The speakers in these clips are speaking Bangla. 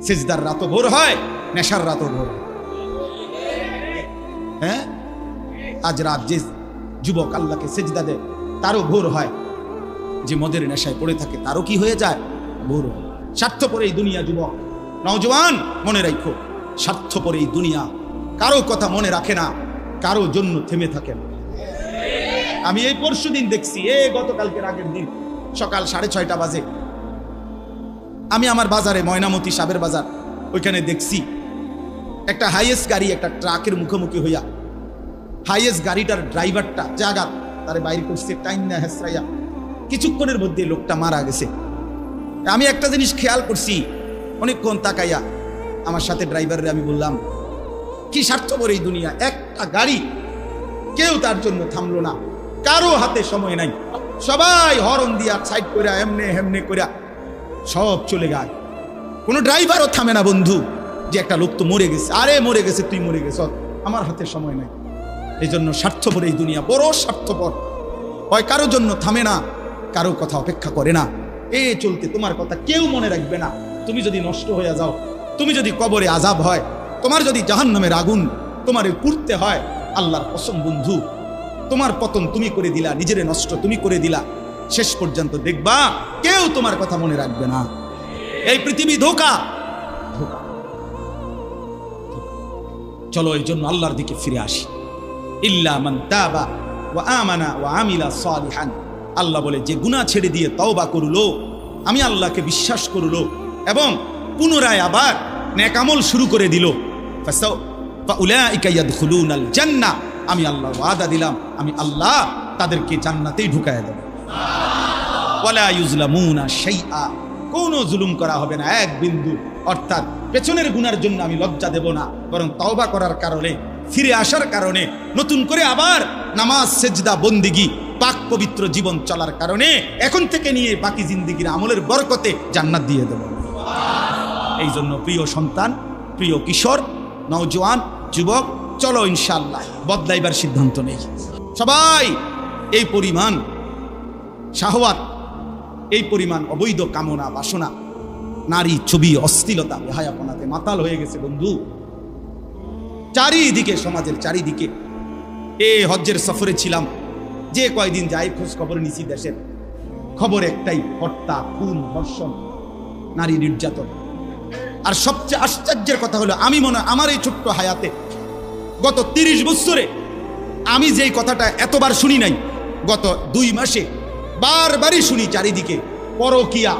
সেজদার রাতও ভোর হয়, নেশার রাতও ভোর হয়। হ্যাঁ, আজ রাত যে যুবক আল্লাহকে সেজদা দেয় তারও ভোর হয়, যে মদের নেশায় পড়ে থাকে তারও কি হয়ে যায়, ভোর হয়। স্বার্থপর এই দুনিয়া যুবক, নওজওয়ান মনে রাখো, স্বার্থপর এই দুনিয়া কারো কথা মনে রাখে না, কারো জন্য থেমে থাকে না। আমি এই পরশুদিন দেখছি, গতকালকের আগের দিন সকাল 6:30 বাজে আমি আমার বাজারে, ময়নামতি সাবের বাজার, ওইখানে দেখছি একটা হাইয়েস্ট গাড়ি একটা ট্রাকের মুখোমুখি হইয়া, হাইয়েস্ট গাড়িটার ড্রাইভারটা জায়গা তারে বাইরে করছে টাইম না হেসরাইয়া, কিছুক্ষণের মধ্যে লোকটা মারা গেছে। আমি একটা জিনিস খেয়াল করছি, অনেকক্ষণ তাকাইয়া আমার সাথে ড্রাইভাররে আমি বললাম, কি স্বার্থপর এই দুনিয়া, একটা গাড়ি কেউ তার জন্য থামলো না, কারো হাতে সময় নাই, সবাই হর্ন দিয়া সাইড কইরা এমনে হেমনে কইরা সব চলে যায়, কোনো ড্রাইভারও থামে না বন্ধু, যে একটা লোক তো মরে গেছে, আরে মরে গেছে, তুই মরে গেছ, আমার হাতে সময় নাই। এই জন্য স্বার্থপর এই দুনিয়া, বড় স্বার্থপর, হয় কারো জন্য থামে না, কারো কথা অপেক্ষা করে না। চলতে তোমার কথা কেউ মনে রাখবে না। তুমি যদি নষ্ট হয়ে যাও, তুমি যদি কবরে আযাব হয়, তোমার যদি জাহান্নামের আগুন তোমারে পুড়তে হয়, আল্লাহর কসম বন্ধু, তোমার পতন তুমি করে দিলা, নিজেরে নষ্ট তুমি করে দিলা, শেষ পর্যন্ত দেখবা কেউ তোমার কথা মনে রাখবে না। এই পৃথিবী ধোঁকা, ধোঁকা। চলো এই জন্য আল্লাহর দিকে ফিরে আসি। ইল্লা মান তাবা ওয়া আমানা ওয়া আমিলা সালিহান, আল্লাহ বলে যে গুনাহ ছেড়ে দিয়ে তওবা করলো, আমি আল্লাহকে বিশ্বাস করলো এবং পুনরায় আবার নেক আমল শুরু করে দিল, ফাউলাইকা ইয়াদখুলুনাল জান্নাহ, আমি আল্লাহ ওয়াদা দিলাম, আমি আল্লাহ তাদেরকে জান্নাতেই ঢুকায়া দেব। ওয়ালা ইউজলামুনা শাইআ, কোনো জুলুম করা হবে না এক বিন্দু। অর্থাৎ পেছনের গুনার জন্য আমি লজ্জা দেব না, বরং তওবা করার কারণে, ফিরে আসার কারণে, নতুন করে আবার নামাজ সেজদা বন্দিগি পাক পবিত্র জীবন চলার কারণে এখন থেকে নিয়ে বাকি জিন্দেগির আমলের বরকতে জান্নাত দিয়ে দেব। এই জন্য প্রিয় সন্তান, প্রিয় কিশোর, নওজোয়ান, যুবক, চলো ইনশাআল্লাহ বদলাইবার সিদ্ধান্ত নেই। সবাই এই পরিমাণ শাহওয়াত, এই পরিমাণ অবৈধ কামনা বাসনা, নারী ছবি, অশ্লীলতা, বেহায়াপনাতে মাতাল হয়ে গেছে বন্ধু চারিদিকে, সমাজের চারিদিকে। হজ্জের সফরে ছিলাম, যে কয়দিন যাই খোঁজ খবর নিছি, দেশের খবর একটাই, হত্যা, খুন, ধর্ষণ, নারী নির্যাতন। আর সবচেয়ে আশ্চর্যের কথা হলো, আমি মনে আমার এই ছোট্ট হায়াতে গত 30 বছরে আমি যেই কথাটা এতবার শুনি নাই, গত 2 মাসে বারবারই শুনি চারিদিকে পরকিয়া।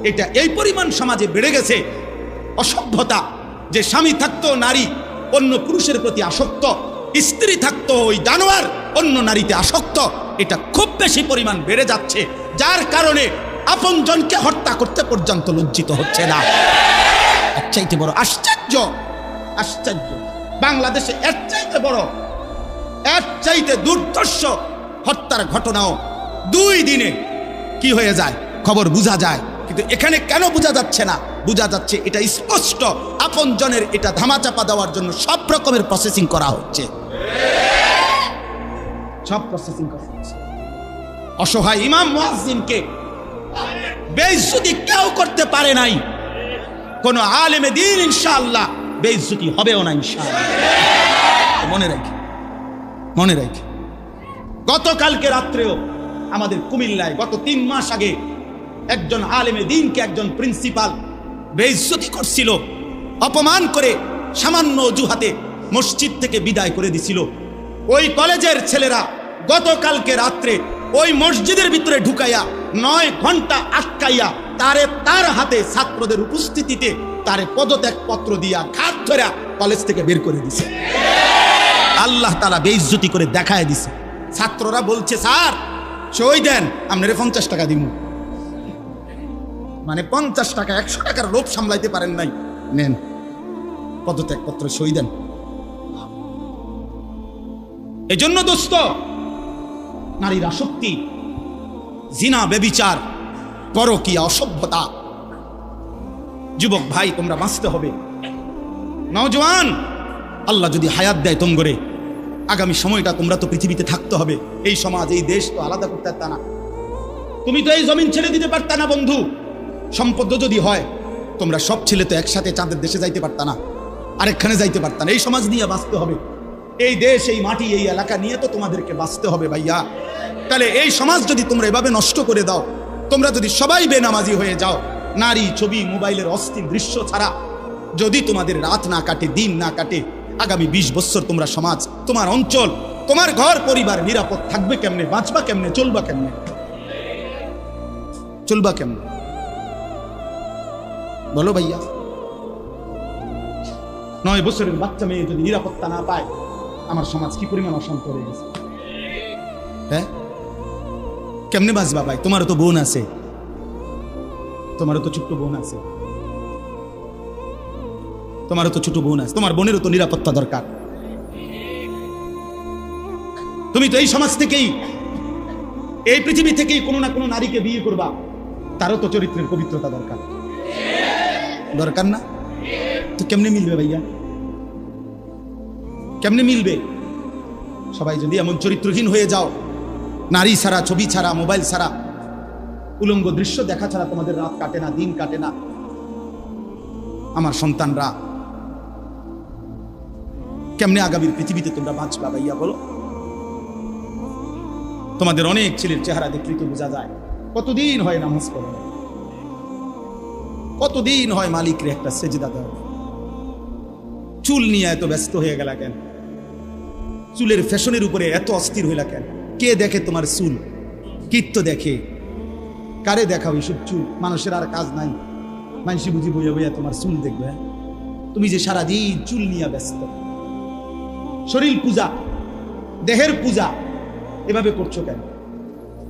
এটা এই পরিমাণ সমাজে বেড়ে গেছে, অসভ্যতা, যে স্বামী থাকতো নারী অন্য পুরুষের প্রতি আসক্ত, স্ত্রী থাকতো ওই জানোয়ার অন্য নারীতে আসক্ত। এটা খুব বেশি পরিমাণ বেড়ে যাচ্ছে, যার কারণে আপনজনকে হত্যা করতে পর্যন্ত লজ্জিত হচ্ছে না। এর চাইতে বড় আশ্চর্য, আশ্চর্য বাংলাদেশে এর চাইতে বড়, এর চাইতে দুর্ধর্ষ হত্যার ঘটনাও 2 দিনে কি হয়ে যায় খবর বোঝা যায়। কিন্তু এখানে কেন বোঝা যাচ্ছে না? বোঝা যাচ্ছে এটা স্পষ্ট, আপনজনের এটা ধামাচাপা দেওয়ার জন্য সব রকমের প্রসেসিং করা হচ্ছে, সব প্রসেসিং করা হচ্ছে। অসহায় ইমাম মুয়াজ্জিনকে বেইজ্জতি কেউ করতে পারে নাই, কোন আলেমে দ্বীন ইনশাআল্লাহ বেইজ্জতি হবেও না ইনশাআল্লাহ। মনে রাখি, মনে রাখি। গতকালকে রাত্রেও আমাদের কুমিল্লায় গত 3 মাস আগে একজন আলেমে দ্বীনকে একজন প্রিন্সিপাল বেইজ্জতি করছিল, অপমান করে সামান্য অজুহাতে মসজিদ থেকে বিদায় করে দিছিল। ওই কলেজের ছেলেরা গতকালকে রাত্রে ওই মসজিদের ভিতরে ঢুকাইয়া 9 ঘন্টা আটকাইয়া তার হাতে ছাত্রদের উপস্থিতিতে তারে পদত্যাগ পত্র দিয়া ঘাট ধরে কলেজ থেকে বের করে দিছে। আল্লাহ তাআলা বেইজ্জতি করে দেখায় দিছে। ছাত্ররা বলছে, স্যার সই দেন, আপনারে 50 টাকা দিব। মানে 50 টাকা, 100 টাকার লোভ সামলাইতে পারেন নাই, নেন পদত্যাগ পত্র, সই দেন। এই জন্য দোস্ত, নারীর আসক্তি, জিনা, ব্যভিচার, পরকীয়া, অসভ্যতা, যুবক ভাই তোমরা বাঁচতে হবে। নওজওয়ান, আল্লাহ যদি হায়াত দেয় তোমরে, আগামী সময়টা তোমরা তো পৃথিবীতে থাকতে হবে। এই সমাজ, এই দেশ তো আলাদা করতে পারতা না, তুমি তো এই জমিন ছেড়ে দিতে পারতা না বন্ধু। সম্পদ যদি হয় তোমরা সব ছেলে তো একসাথে চাঁদের দেশে যাইতে পারতা না, আরেকখানে যাইতে পারতা না। এই সমাজ নিয়ে বাঁচতে হবে, এই দেশ, এই মাটি, এই এলাকা নিয়ে তো তোমাদেরকে বাঁচতে হবে ভাইয়া। তাহলে এই সমাজ যদি তোমরা এভাবে নষ্ট করে দাও, তোমরা যদি সবাই বেনামাজি হয়ে যাও, নারী, ছবি, মোবাইলের অস্থির দৃশ্য ছাড়া যদি তোমাদের রাত না কাটে, দিন না কাটে, আগামী 20 বছর তোমরা সমাজ, তোমার অঞ্চল, তোমার ঘর পরিবার নিরাপদ থাকবে কেমনে? বাঁচবা কেমনে? চলবা কেমনে? চলবা কেমনে বলো ভাইয়া? 9 বছরের বাচ্চা মেয়ে যদি নিরাপত্তা না পায়, আমার সমাজ কি পরিমাণ অশান্ত হয়ে গেছে। হ্যাঁ, কেমনে বাঁচবা ভাই? তোমারও তো বোন আছে, তোমারও তো ছোট্ট বোন আছে, তোমারও তো ছোট বোন আছে, তোমার বোনেরও তো নিরাপত্তা দরকার। তুমি তো এই সমাজ থেকেই, এই পৃথিবী থেকেই কোনো না কোনো নারীকে বিয়ে করবা, তারও তো চরিত্রের পবিত্রতা দরকার, দরকার না? তো কেমনে মিলবে ভাইয়া? কেমনে মিলবে? সবাই যদি এমন চরিত্রহীন হয়ে যাও, নারী ছাড়া, ছবি ছাড়া, মোবাইল ছাড়া, উলঙ্গ দৃশ্য দেখা ছাড়া তোমাদের রাত কাটে না, দিন কাটে না, আমার সন্তানরা কেমনে আগামীর পৃথিবীতে তোমরা বাঁচবা ভাইয়া বলো? তোমাদের অনেক ছেলের চেহারা দেখলে তো বোঝা যায় কতদিন হয় নামাজ পড়ে, কতদিন হয় মালিকরে একটা সেজদা দেওয়া। চুল নিয়ে এত ব্যস্ত হয়ে গেলা কেন? চুলের ফ্যাশনের উপরে এত অস্থির হইলা কেন? কে দেখে তোমার চুল? কীর্ত দেখে? কারে দেখাও এইসব চুল? মানুষের আর কাজ নাই, মানুষই বুঝি বইয়া বইয়া তোমার চুল দেখবে। তুমি যে সারাদিন চুল নিয়ে ব্যস্ত, শরীর পূজা, দেহের পূজা এভাবে করছো কেন?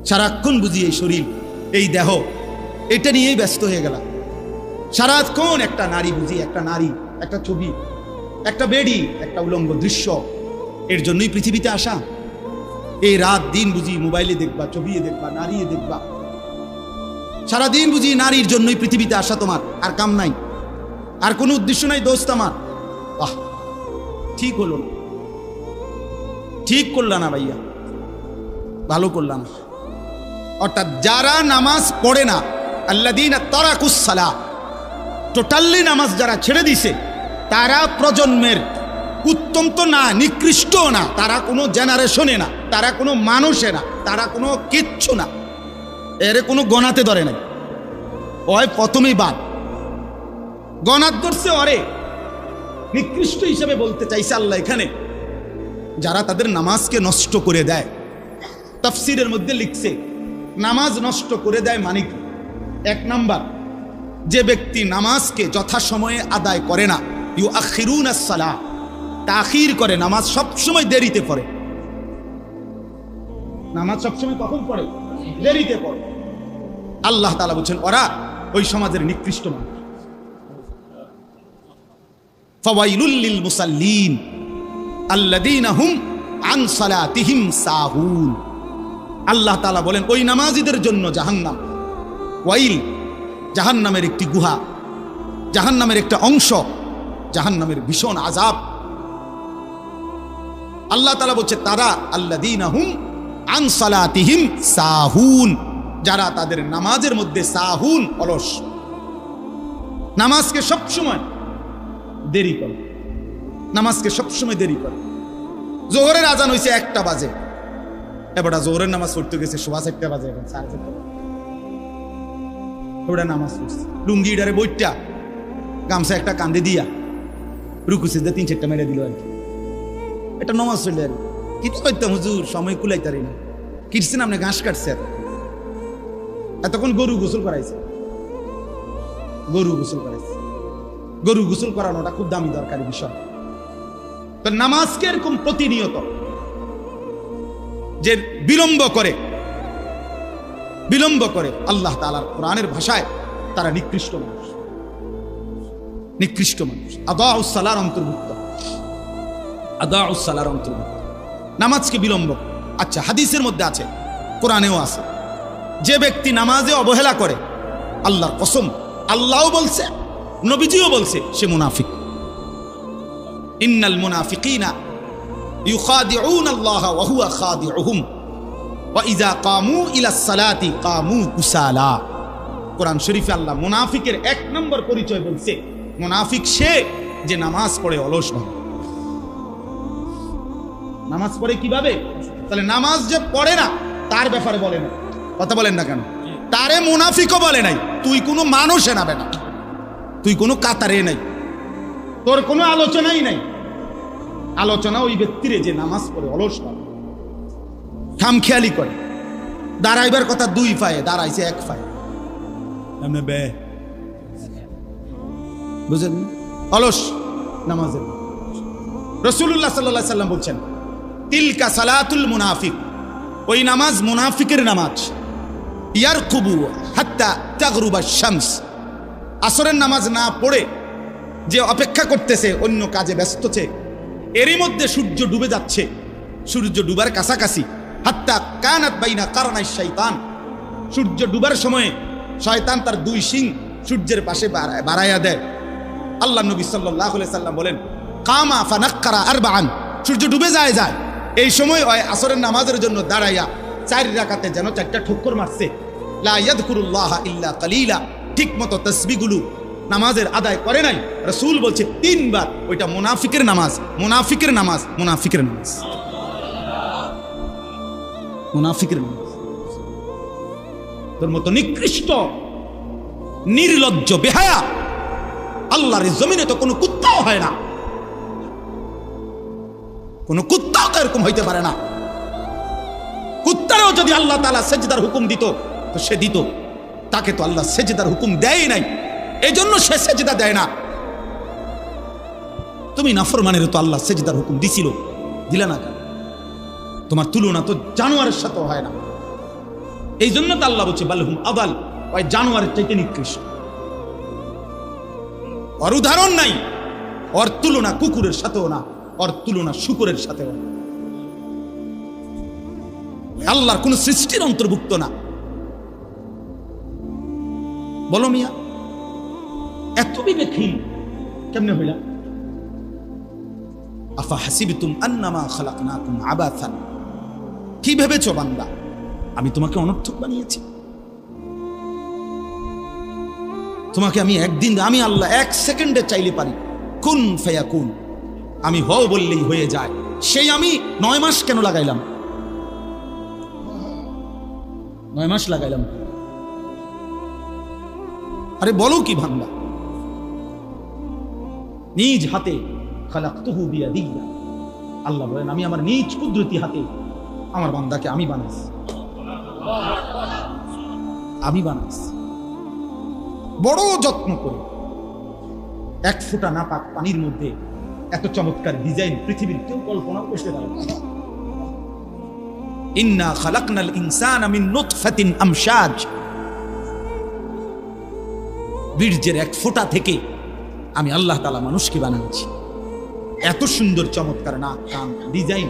সারাক্ষণ বুঝি এই শরীর, এই দেহ, এটা নিয়েই ব্যস্ত হয়ে গেল। সারাক্ষণ একটা নারী বুঝি, একটা নারী, একটা ছবি, একটা বেডি, একটা উলঙ্গ দৃশ্য, এর জন্যই পৃথিবীতে আসা। এই রাত দিন বুঝি মোবাইলে দেখবা, ছবি দেখবা, নারী দেখবা, সারাদিন বুঝি নারীর জন্যই পৃথিবীতে আসা। তোমার আর কাম নাই, আর কোনো উদ্দেশ্য নাই দোস্ত আমার। বাহ, ঠিক হলো না, ঠিক করলা না ভাইয়া, ভালো করলা না। অর্থাৎ যারা নামাজ পড়ে না, আল্লাযীনা তারাকুস সালাহ, টোটালি নামাজ যারা ছেড়ে দিছে, তারা প্রজন্মের উত্তম তো না, নিকৃষ্ট না, তারা কোনো জেনারেশনে না, তারা কোনো মানুষে না, তারা কোনো কিচ্ছু না, এর কোনো গণাতে ধরে নাই। ওই প্রথমেই বাদ গণাত ধরছে, অরে নিকৃষ্ট হিসেবে বলতে চাইছে আল্লাহ এখানে যারা তাদের নামাজকে নষ্ট করে দেয়। তাফসীরের মধ্যে লিখছে নামাজ নষ্ট করে দেয় মানে কি? 1 নাম্বার, যে ব্যক্তি নামাজকে যথাসময়ে আদায় করে না, ইউআখিরুনাস সালাহ, তাখির করে, নামাজ সবসময় দেরিতে পড়ে। নামাজ সবসময় কখন পড়ে? দেরিতে পড়ে। আল্লাহ তাআলা বলছেন ওরা ওই সমাজের নিকৃষ্ট মানুষ। ফাওয়াইলুল লিল মুসাল্লিন আল্লাযীনা হুম আন সালাতিহিম সাহুন। আল্লাহ তাআলা বলেন ওই নামাজীদের জন্য জাহান্নাম। ওয়াইল, জাহান্নামের একটি গুহা, জাহান্নামের একটা অংশ, জাহান্নামের ভীষণ আযাব। আল্লাহ তাআলা বলছে তারা আল্লাযীনা হুম আন সালাতিহিম সাহুন, যারা তাদের নামাজের মধ্যে সাহুন, অলস, নামাজকে সবসময় দেরি করে, নামাজকে সবসময় দেরি করে। জোহরের আজান হয়েছে 1টা বাজে, এবারটা জোহরের নামাজ পড়তে গেছে 4:15 বাজে, এখন 4:30 ওটা নামাজ পড়ছে, লুঙ্গি ডারে বইটা, গামছা একটা কান্দে দিয়া, রুকু সিজদা 3-4টা মেরে দিল আর কি। এটা নামাজ চলে আর কি করতাম হুজুর, সময় কুলাইতারি না। কিটছেন আপনি, ঘাস কাটছে, এতক্ষণ গরু গোসল করাইছে, গরু গোসল করাইছে। গরু গোসল করানোটা খুব দামি দরকারি বিষয়। তো নামাজকে এরকম প্রতিনিয়ত যে বিলম্ব করে, আল্লাহ তাআলার কোরআনের ভাষায় তারা নিকৃষ্ট মানুষ, নিকৃষ্ট মানুষ। আদাউস সালার অন্তর্ভুক্ত, আদাউস সালার অন্তর্ভুক্ত নামাজকে বিলম্ব। আচ্ছা, হাদিসের মধ্যে আছে, কোরআনেও আছে, যে ব্যক্তি নামাজে অবহেলা করে, আল্লাহর কসম, আল্লাহও বলছে, নবীজিও বলছে, সে মুনাফিক। ইন্নাল মুনাফিকিনা ইউখাদিউনা আল্লাহ ওয়া হুয়া খাদিউহুম ওয়া ইযা কামু ইলাস সালাতি কামু কুসালা। কোরআন শরীফে আল্লাহ মুনাফিকের 1 নম্বর পরিচয় বলছে, মুনাফিক সে যে নামাজ পড়ে অলস ভাবে। নামাজ পড়ে কিভাবে? তাহলে নামাজ যে পড়ে না তার ব্যাপারে বলে না, কথা বলেন না কেন? তারে মুনাফিকও বলে নাই। তুই কোনো মানুষে না বেটা, তুই কোনো কাতারে নাই, তোর কোনো আলোচনাই নাই। আলোচনা ওই ব্যক্তিরে যে নামাজ পড়ে অলস ভাবে, খামখেয়ালি করে, দাঁড়াইবার কথা 2 পায়ে, দাঁড়াইছে 1 পায়ে, বুঝলেন? অলস নামাজের। রাসূলুল্লাহ সাল্লাল্লাহু আলাইহি সাল্লাম বলছেন, তিলকা সালাতুল মুনাফিক, ওই নামাজ মুনাফিকের নামাজ। ইয়ারকুবু হাত্তা তাগরুবা শামস, আসরের নামাজ না পড়ে যে অপেক্ষা করতেছে, অন্য কাজে ব্যস্ত আছে, এরই মধ্যে সূর্য ডুবে যাচ্ছে, সূর্য ডুবার কাছাকাছি। হাত্তা কানাত বাইনা কারনাই শাইতান, সূর্য ডুবার সময়ে শয়তান তার 2 শিং সূর্যের পাশে বাড়াইয়া দেয়। আল্লাহ নবী সাল্লাল্লাহু আলাইহি সাল্লাম বলেন, কামা ফানাক্কারা আরবাআন, সূর্য ডুবে যায়, এই সময় ওই আসরের নামাজের জন্য দাঁড়াইয়া 4 রাকাতে যেন 4টা ঠোক্কর মারছে। লা ইয়াযকুরুল্লাহ ইল্লা কালিলা, ঠিক মতো তাসবিহগুলো নামাজের আদায় করে নাই। রাসূল বলছে 3 বার, ওইটা মুনাফিকের নামাজ, মুনাফিকের নামাজ, মুনাফিকের নামাজ, মুনাফিকের নামাজ। তোর মতো নিকৃষ্ট, নির্লজ্জ, বেহায়া আল্লাহর জমিনে তো কোনো কুত্তাও হয় না, কোনো কুত্তাও তো এরকম হইতে পারে না। কুত্তারও যদি আল্লাহ তাআলা সেজদার হুকুম দিত তো সে দিত, তাকে তো আল্লাহ সেজদার হুকুম দেয় নাই, এজন্য সে সেজদা দেয় না। তুমি নাফরমানের তো আল্লাহ সেজদার হুকুম দিছিল, দিলা না কেন? তোমার তুলনা তো জানোয়ারের সাথে হয় না, এই জন্য তো আল্লাহ বলছে বালহুম আদাল, ওই জানোয়ারের চাইতে নিকৃষ্ট। ওর উদাহরণ নাই, ওর তুলনা কুকুরের সাথেও না, ওর তুলনা শুকরের সাথেও না। আল্লাহর কোন সৃষ্টির অন্তর্ভুক্ত না। বলো মিয়া, এত বিবেকহীন কেমনে হইলা? আফা হাসিবতুম আন্নামা খালাকনাকুম আবাথান, কি ভেবেছো বান্দা আমি তোমাকে অনর্থক বানিয়েছি? তোমাকে আমি একদিন, আমি আল্লাহ 1 সেকেন্ডে চাইলে পারি, কুন ফায়াকুন, আমি হও বললেই হয়ে যায়। সেই আমি 9 মাস কেন লাগাইলাম? 9 মাস লাগাইলাম। আরে বলো কি ভাঙ্গা? নিজ হাতে খালাকতুহু বিয়াদিয়া, আল্লাহ বলেন আমি আমার নিজ কুদরতি হাতে আমার বান্দাকে আমি বানাইছি, আমি বানাইছি বড় যত্ন করে। 1 ফোঁটা নাপাক পানির মধ্যে এত চমৎকার ডিজাইন পৃথিবীর কেউ কল্পনা করতে পারে না। ইন্না খালাকনাল ইনসানা মিন নুতফাতিন আমশাজ, বীর্যের 1 ফোঁটা থেকে আমি আল্লাহ তাআলা মানুষকে বানাচ্ছি। এত সুন্দর চমৎকার নাক, কান, ডিজাইন।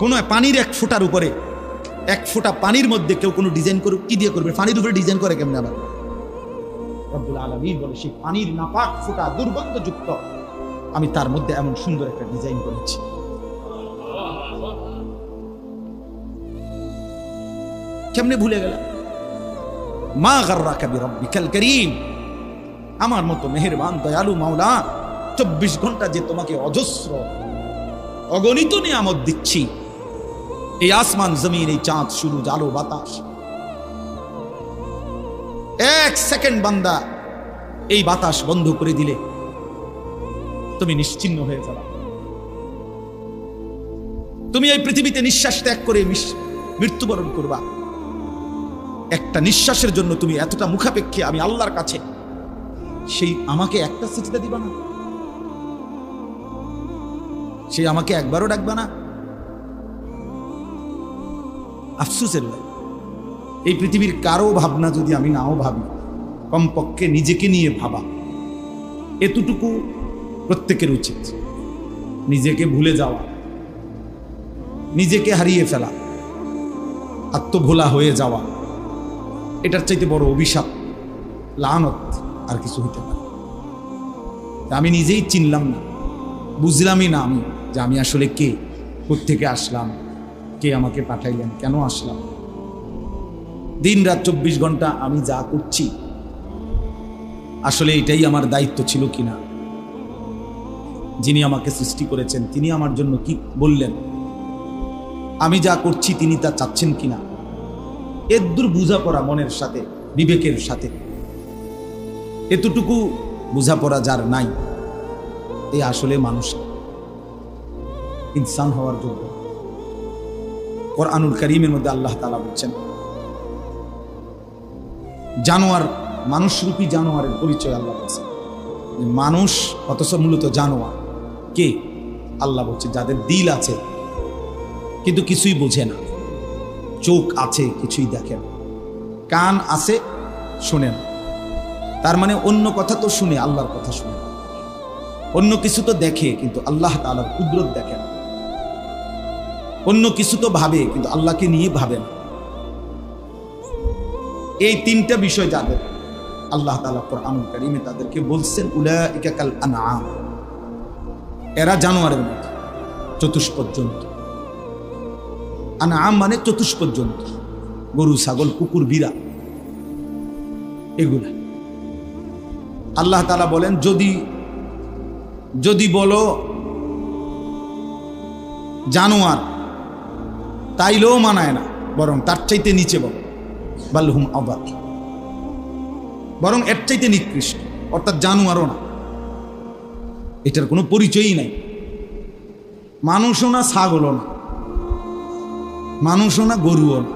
কোন পানির 1 ফোঁটার উপরে, 1 ফোঁটা পানির মধ্যে কেউ কোনো ডিজাইন করুক, কি দিয়ে করবে? পানির উপরে ডিজাইন করে কেমনে? আবার রব্বুল আলামিন বলে সেই পানির নাপাক ফোঁটা দুর্গন্ধযুক্ত, আমি তার মধ্যে এমন সুন্দর একটা ডিজাইন করেছি। কেমনে ভুলে গেল? মা গাররাকা বিরাব্বিকাল কারীম, আমার মতো মেহেরবান দয়ালু মাওলা 24 ঘন্টা যে তোমাকে অজস্র অগণিত নিয়ামত দিচ্ছি, এই আসমান জমিন, এই চাঁদ সূরজ আলো বাতাস, 1 সেকেন্ড বান্দা এই বাতাস বন্ধ করে দিলে তুমি নিশ্চিহ্ন হয়ে যাবে। তুমি এই পৃথিবীতে নিঃশ্বাস ত্যাগ করে মৃত্যুবরণ করবা। একটা নিঃশ্বাসের জন্য তুমি এতটা মুখাপেক্ষী আমি আল্লাহর কাছে, সেই আমাকে একটা সিজদা দিবা না? সেই আমাকে একবারও ডাকবা না? আফসোসের ভাই, এই পৃথিবীর কারো ভাবনা যদি আমি নাও ভাবি, কমপক্ষে নিজেকে নিয়ে ভাবা, এতটুকু প্রত্যেকের উচিত। নিজেকে ভুলে যাওয়া, নিজেকে হারিয়ে ফেলা, আত্মভোলা হয়ে যাওয়া, এটার চাইতে বড় অভিশাপ, লানত আর কিছু হইতে পারে। আমি নিজেই চিনলাম না, বুঝলামই না আমি যে আমি আসলে কে, কোত্থেকে আসলাম, কে আমাকে পাঠাইলেন, কেন আসলাম। দিন রাত 24 ঘন্টা আমি যা করছি আসলে এটাই আমার দায়িত্ব ছিল কিনা, যিনি আমাকে সৃষ্টি করেছেন তিনি আমার জন্য কি বললেন, আমি যা করছি তিনি তা চাচ্ছেন কিনা, এদূর বোঝাপড়া মনের সাথে বিবেকের সাথে, এতটুকু বোঝাপড়া যার নাই এ আসলে মানুষ ইনসান হওয়ার যোগ্য। কোরআনুল কারীমের মধ্যে আল্লাহ তাআলা বলছেন জানোয়ার, মানুষরূপী জানোয়ারের পরিচয় আল্লাহ বলছেন। মানুষ অথচ মূলত জানোয়ার কে? আল্লাহ বলছে যাদের দিল আছে কিন্তু কিছুই বোঝে না, চোখ আছে কিছুই দেখে না, কান আছে শোনে না। তার মানে অন্য কথা তো শুনে, আল্লাহর কথা শুনে, অন্য কিছু তো দেখে কিন্তু আল্লাহ তাআলার কুদরত দেখে না, অন্য কিছু তো ভাবে কিন্তু আল্লাহকে নিয়ে ভাবে না। এই তিনটা বিষয় যাদের, আল্লাহ তাআলা কোরআনুল কারীমে তাদেরকে বলছেন উলাইকা কাল আনআম, এরা জানোয়ারের মতো, চতুষ্পদ জন্তু। আনআম মানে চতুষ্পদ জন্তু, গরু ছাগল কুকুর বিড়াল এগুলা। আল্লাহ তাআলা বলেন যদি বলো জানোয়ার তাইলেও মানায় না, বরং তার চাইতে নিচে বলো বালহুম আযাল, বরং এর চাইতে নিকৃষ্ট, অর্থাৎ জানোয়ারও না, এটার কোনো পরিচয়ই নাই। মানুষও না, ছাগলও না, মানুষও না, গরুও না,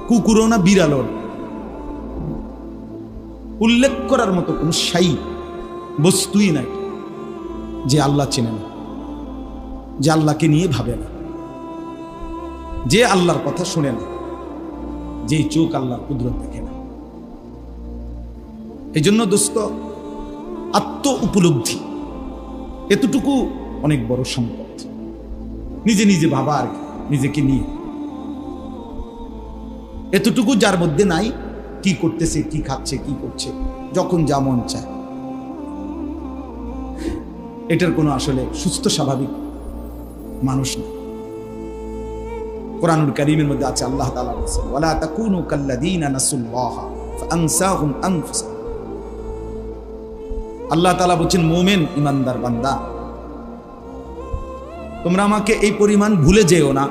কুকুরও না, বিড়ালও না। উল্লেখ করার মতো কোনো শাই বস্তুই নাই যে আল্লাহ চেনে না, যে আল্লাহকে নিয়ে ভাবে না, যে আল্লাহর কথা শুনে না, যে চোখ আল্লাহর কুদরত দেখে না। এই জন্য দোস্ত, আত্ম উপলব্ধি এতটুকু অনেক বড় সম্পদ। নিজে নিজে ভাবা আর নিজেকে নিয়ে, এতটুকু যার মধ্যে নাই, কি করতেছে, কি খাচ্ছে, কি করছে, যখন যা মন চায়, এটার কোনো আসলে সুস্থ স্বাভাবিক মানুষ না। কোরআনুল কারীমের মধ্যে আছে আল্লাহ তাআলা বলেছেন ওয়ালা তাকুনু কাল্লাযীনা নাসুল্লাহ ফাআনসাহুম আনফুসাহুম। আল্লাহ তাআলা বলেন মুমিন ঈমানদার বান্দা, তোমরা আমাকে এই পরিমাণ ভুলে যেও না,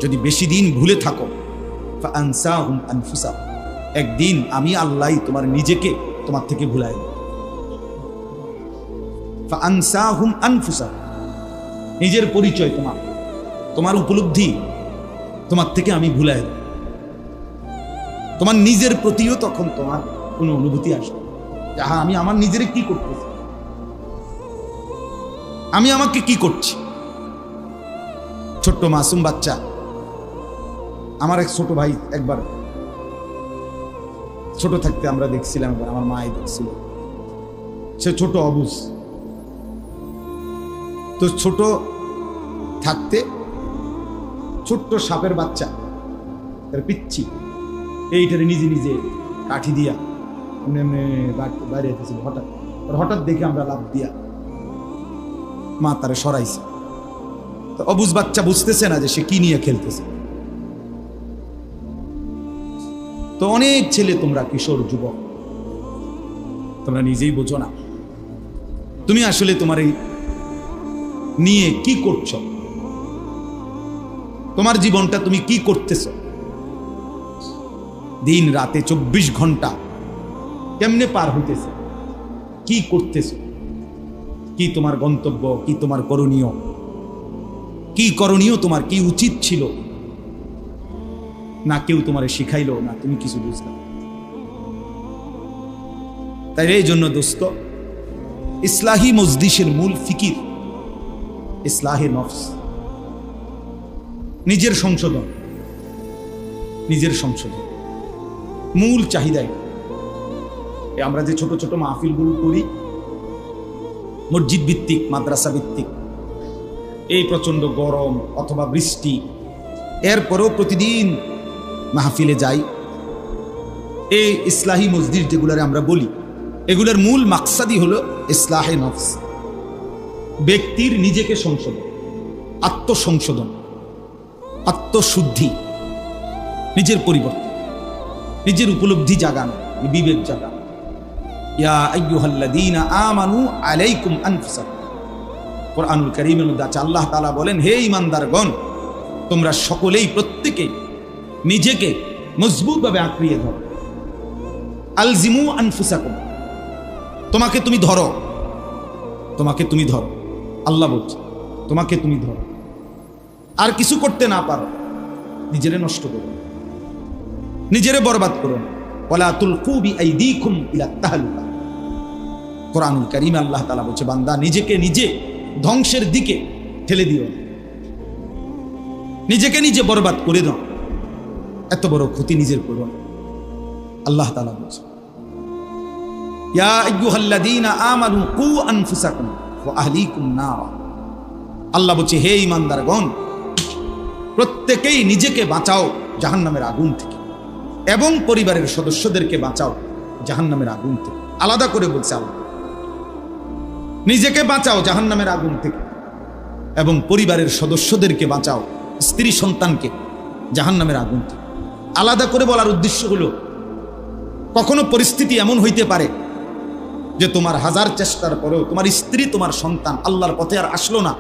যদি বেশি দিন ভুলে থাকো ফাআনসাহুম আনফুসাহুম, একদিন আমি আল্লাহই তোমার নিজেকে তোমার থেকে ভুলাই দেব। ফাআনসাহুম আনফুসাহুম, নিজের পরিচয় তোমার উপলব্ধি তোমার থেকে আমি ভুলাই দেব। তোমার নিজের প্রতিও তখন তোমার কোনো অনুভূতি আসবে, যাহা আমি আমার নিজের কি করতেছি, আমি আমাকে কি করছি। ছোট্ট মাসুম বাচ্চা, আমার এক ছোট ভাই একবার ছোট থাকতে আমরা দেখছিলাম, আমার মাই দেখছিল, সে ছোট অবুঝ, তো ছোট থাকতে ছোট্ট সাপের বাচ্চা তার পিচ্ছি এইটারে নিজে নিজে কাঠি দিয়া বাইরে যেতেছিল, হঠাৎ দেখে আমরা লাফ দিয়া মা তারে সরাইছে। তো অবুঝ বাচ্চা বুঝতেছে না যে সে কি নিয়ে খেলতেছে। তো অনেক ছেলে, তোমরা কিশোর যুবক, তোমরা নিজেই বোঝো না তুমি আসলে তোমার এই নিয়ে কি করছো, তোমার জীবনটা তুমি কি করতেছ, দিন রাতে 24 ঘন্টা কেমনে পার হইতেছে, কি করতেছ, কি তোমার গন্তব্য, কি তোমার করণীয়, কি করণীয়, তোমার কি উচিত ছিল, না কেউ তোমারে শিখাইলো, না তুমি কিছু বুঝলে। তাই এই জন্য দোস্ত, ইসলাহি মজলিসের মূল ফিকির ইসলাহে নফস, নিজের সংশোধন, মূল চাহিদাই। আমরা যে ছোট ছোট মাহফিলগুলো করি, মসজিদ ভিত্তিক, মাদ্রাসা ভিত্তিক, এই প্রচন্ড গরম অথবা বৃষ্টি, এরপরেও প্রতিদিন মাহফিলে যাই। এই ইসলাহি মসজিদ যেগুলারে আমরা বলি, এগুলোর মূল মাকসাদই হলো ইসলাহে নফস, ব্যক্তির নিজেকে সংশোধন, আত্মসংশোধন, আত্মশুদ্ধি। নিজের পরিবর্তন, নিজের উপলব্ধি জাগান, বিবেক জাগান। ইয়া আইয়ুহাল্লাযীনা আমানু আলাইকুম আনফুসাকুম। কোরআনুল কারীমের মধ্যে আছে, আল্লাহ তাআলা বলেন, হে ঈমানদারগণ, তোমরা সকলেই প্রত্যেকে নিজেকে মজবুতভাবে আঁকড়িয়ে ধরো। আলজিমু আনফুসাকুম, তোমাকে তুমি ধরো, তোমাকে তুমি ধরো। আল্লাহ বলছে তোমাকে তুমি ধরো। আর কিছু করতে না পারো, নিজেরে নষ্ট করো, নিজেরে বরবাদ করো। ওয়ালা তুলকু বিআইদিকুম ইলা তাহলুকা। কোরআনুল কারীমে আল্লাহ তাআলা বলছে, বান্দা নিজেকে নিজে ধ্বংসের দিকে ঠেলে দিও, নিজেকে নিজে বরবাদ করে দাও। এত বড় ক্ষতি নিজের করো। আল্লাহ তাআলা বলছে, ইয়া আইয়ুহাল্লাযীনা আমানু কু আনফুসাকুম ওয়া আহলিকুম নারা। আল্লাহ বলছে, হে ঈমানদারগণ, প্রত্যেকেই নিজেকে বাঁচাও জাহান্নামের আগুন থেকে এবং পরিবারের সদস্যদেরকে বাঁচাও জাহান্নামের আগুন থেকে। আলাদা করে বলছে আল্লাহ, নিজেকে বাঁচাও জাহান্নামের আগুন থেকে এবং পরিবারের সদস্যদেরকে বাঁচাও, স্ত্রী সন্তানকে জাহান্নামের আগুন থেকে। আলাদা করে বলার উদ্দেশ্য হলো, কখনো পরিস্থিতি এমন হইতে পারে যে তোমার হাজার চেষ্টার পরেও তোমার স্ত্রী, তোমার সন্তান আল্লাহর পথে আর আসলো না।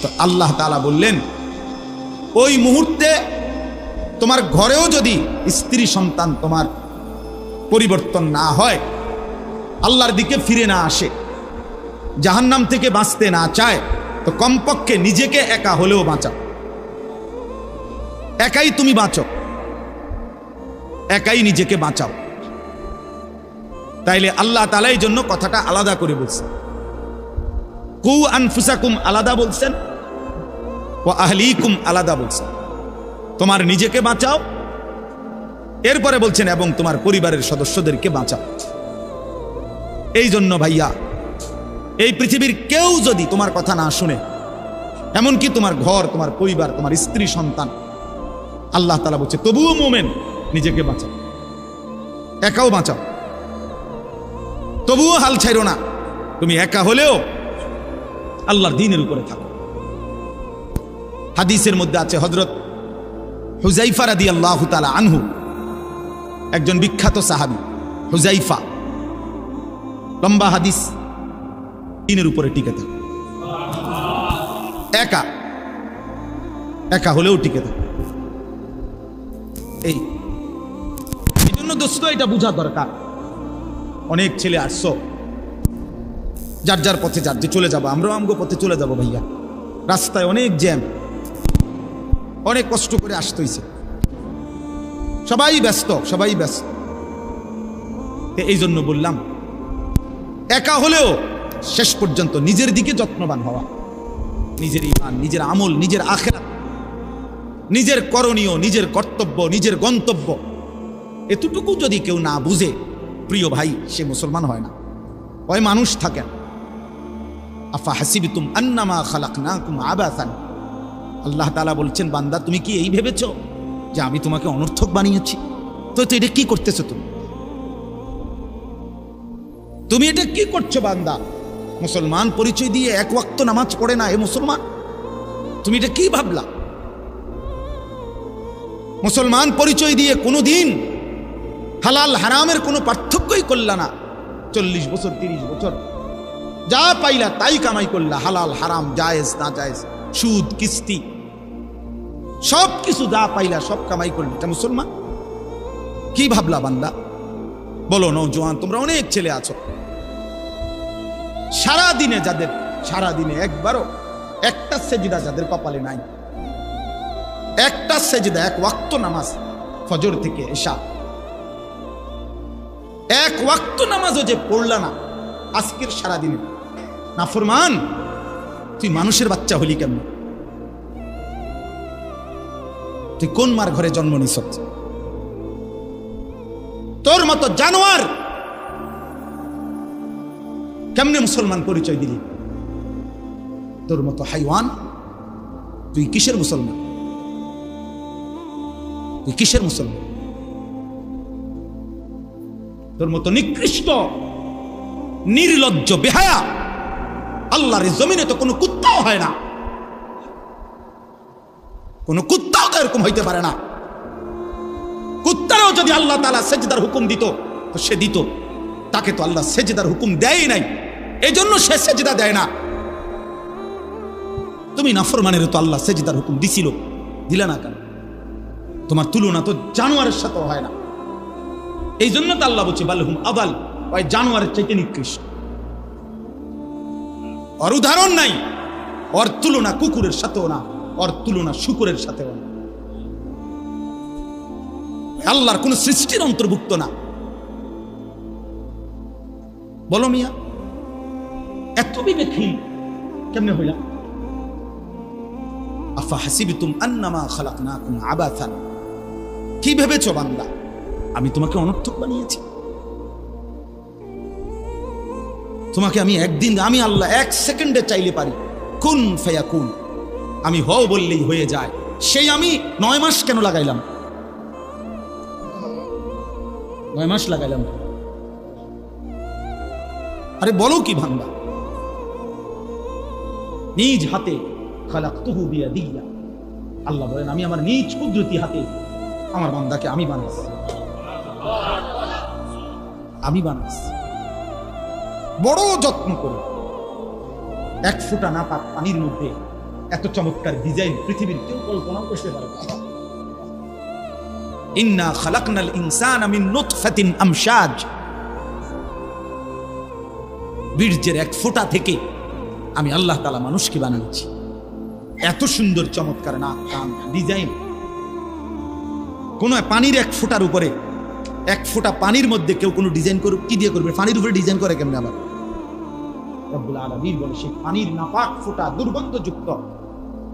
তো আল্লাহ তাআলা বললেন, ওই মুহূর্তে তোমার ঘরেও যদি স্ত্রী সন্তান তোমার পরিবর্তন না হয়, আল্লাহর দিকে ফিরে না আসে, জাহান্নাম থেকে বাঁচতে না চায়, তো কমপক্ষে নিজেকে একা হলেও বাঁচাও। একাই তুমি বাঁচো, একাই নিজেকে বাঁচাও। তাইলে আল্লাহ তাআলা এই জন্য কথাটা আলাদা করে বলছেন। কু আনফুসাকুম আলাদা বলছেন, ওয়া আহলিকুম আলাদা বলছেন। তোমার নিজেকে বাঁচাও, এরপরে বলছেন এবং তোমার পরিবারের সদস্যদেরকে বাঁচাও। এই জন্য ভাইয়া, এই পৃথিবীর কেউ যদি তোমার কথা না শুনে, এমনকি তোমার ঘর, তোমার পরিবার, তোমার স্ত্রী সন্তান, আল্লাহ তাআলা বলছে তবুও মুমিন নিজেকে বাঁচাও, একাও বাঁচাও, তবুও হাল ছাইরো না। তুমি একা হলেও আল্লাহর দ্বীনের উপরে থাকো। হাদিসের মধ্যে আছে, হযরত হুযায়ফা রাদিয়াল্লাহু তাআলা আনহু, একজন বিখ্যাত সাহাবী হুযায়ফা, লম্বা হাদিস, দ্বীনের উপরে টিকে থাকে, একা একা হলেও টিকে থাকে। এই জন্য দোস্ত, এটা বোঝা দরকার। অনেক ছেলে আসছো, যার যার পথে যার যে চলে যাবো, আমরাও আমগো পথে চলে যাব ভাইয়া। রাস্তায় অনেক জ্যাম, অনেক কষ্ট করে আসতে হইছে, সবাই ব্যস্ত, সবাই ব্যস্ত। এই জন্য বললাম, একা হলেও শেষ পর্যন্ত নিজের দিকে যত্নবান হওয়া, নিজের ঈমান, নিজের আমল, নিজের আখিরাত, নিজের করণীয়, নিজের কর্তব্য, নিজের গন্তব্য, এতটুকু যদি কেউ না বুঝে, প্রিয় ভাই, সে মুসলমান হয় না, ওই মানুষ থাকেন। আফা হাসিবতুম আন্নামা খালাকনাকুম আবাসান। আল্লাহ তাআলা বলছেন, বান্দা তুমি কি এই ভেবেছো যে আমি তোমাকে অনর্থক বানিয়েছি? তো এটা কি করতেছো তুমি? তুমি এটা কি করছো বান্দা? মুসলমান পরিচয় দিয়ে এক ওয়াক্ত নামাজ পড়ে না এ মুসলমান, তুমি এটা কি ভাবলা? মুসলমান পরিচয় দিয়ে কোনোদিন হালাল হারামের কোনো পার্থক্যই করলা না। 40 বছর 30 বছর যা পাইলা তাই কামাই করলা, হালাল হারাম, জায়েজ না জায়েজ, সুদ কিস্তি, সব কিছু যা পাইলা সব কামাই করলি, এটা মুসলমান? কি ভাবলা বান্দা? বলো নওজোয়ান, তোমরা অনেক ছেলে আছো, সারাদিনে যাদের, সারাদিনে একবারও একটা সেজদা যাদের কপালে নাই, একটা সেজদা, এক ওয়াক্ত নামাজ ফজর থেকে এশা, এক ওয়াক্ত নামাজও যে পড়লা না আজকের সারাদিনে, নাফরমান, তুই মানুষের বাচ্চা হলি কেমন? তুই কোন মার ঘরে জন্ম নিস? তোর মতো জানোয়ার কেমনে মুসলমান পরিচয় দিলি? তোর মতো হাইওয়ান, তুই কিসের মুসলমান? তুই কিসের মুসলমান? তোর মতো নিকৃষ্ট, নির্লজ্জ, বেহায়া আল্লাহর জমিনে তো কোনো কুত্তাও হয় না, কোনো কুত্তাও তো এরকম হইতে পারে না। কুত্তারও যদি আল্লাহ তাআলা সেজদার হুকুম দিত তো সে দিত, তাকে তো আল্লাহ সেজদার হুকুম দেয়ই নাই, এই জন্য সে সেজদা দেয় না। তুমি নাফরমানের তো আল্লাহ সেজদার হুকুম দিছিল, দিলে না কেন? তোমার তুলনা তো জানোয়ারের সাথে হয় না, এই জন্য তো আল্লাহ বলছে বালহুম আদাল, ওই জানোয়ারের চাইতে নিকৃষ্ট। ওর উদাহরণ নাই, ওর তুলনা কুকুরের সাথেও না, ওর তুলনা শুকুরের সাথেও না। আল্লাহর কোন সৃষ্টির অন্তর্ভুক্ত না। বলো মিয়া, এত বিবেকহীন কেমনে হইলাম? আফা হাসিবতুম আন্নামা খালাকনাকুম আবাথান, কি ভেবেছো বান্দা আমি তোমাকে অনর্থক বানিয়েছি? তোমাকে আমি একদিন, আমি আল্লাহ 1 সেকেন্ডে চাইলে পারি, কুন ফায়াকুন, আমি হও বললেই হয়ে যায়। সেই আমি 9 মাস কেন লাগাইলাম? 9 মাস লাগাইলাম। আরে বলো কি বান্দা? নিজ হাতে খালাকতুহু বিয়াদিয়া, আল্লাহ বলেন আমি আমার নিজ কুদরতি হাতে আমার বান্দাকে আমি বানাইছি, আমি বানাইছি। বড় যত্ন করে 1 ফোঁটা নাপাক পানির মধ্যে এত চমৎকার ডিজাইন পৃথিবীর কেউ কল্পনাও করতে পারে না। ইন্না খালাকনাল ইনসানা মিন নুতফাতিন আমশাজ, বীর্যের 1 ফোঁটা থেকে আমি আল্লাহ তাআলা মানুষকে বানিয়েছি। এত সুন্দর চমৎকার নাক কান ডিজাইন। কোন পানির 1 ফোঁটার উপরে, 1 ফোঁটা পানির মধ্যে কেউ কোনো ডিজাইন করুক, কি দিয়ে করবে? পানির উপরে ডিজাইন করে কেমনে? আবার রব্বুল আলামিন বলে সেই পানির নাপাক ফোঁটা দুর্গন্ধযুক্ত,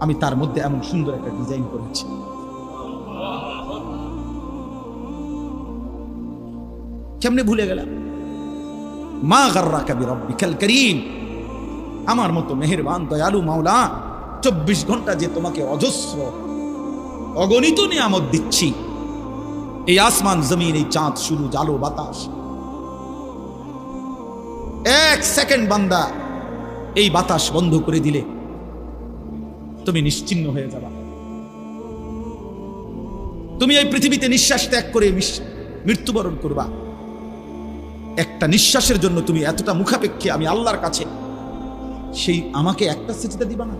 আমি তার মধ্যে এমন সুন্দর একটা ডিজাইন করেছি। কেমনে ভুলে গেলাম? মা গাররাকা বিরাব্বিকাল কারীম, আমার মতো মেহেরবান দয়ালু মাওলা 24 ঘন্টা যে তোমাকে অজস্র অগণিত নিয়ামত দিচ্ছি, এই আসমান জমিন, এই চাঁদ সূরজ আলো বাতাস, 1 সেকেন্ড বান্দা এই বাতাস বন্ধ করে দিলে তুমি নিশ্চিহ্ন হয়ে যাবা। তুমি এই পৃথিবীতে নিঃশ্বাস ত্যাগ করে মৃত্যুবরণ করবা। একটা নিঃশ্বাসের জন্য তুমি এতটা মুখাপেক্ষী আমি আল্লাহর কাছে, সেই আমাকে একটা সিজদা দিবা না?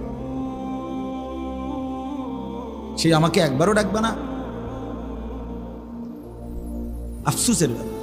সেই আমাকে একবারও ডাকবা না? আফসোসের ব্যাপার।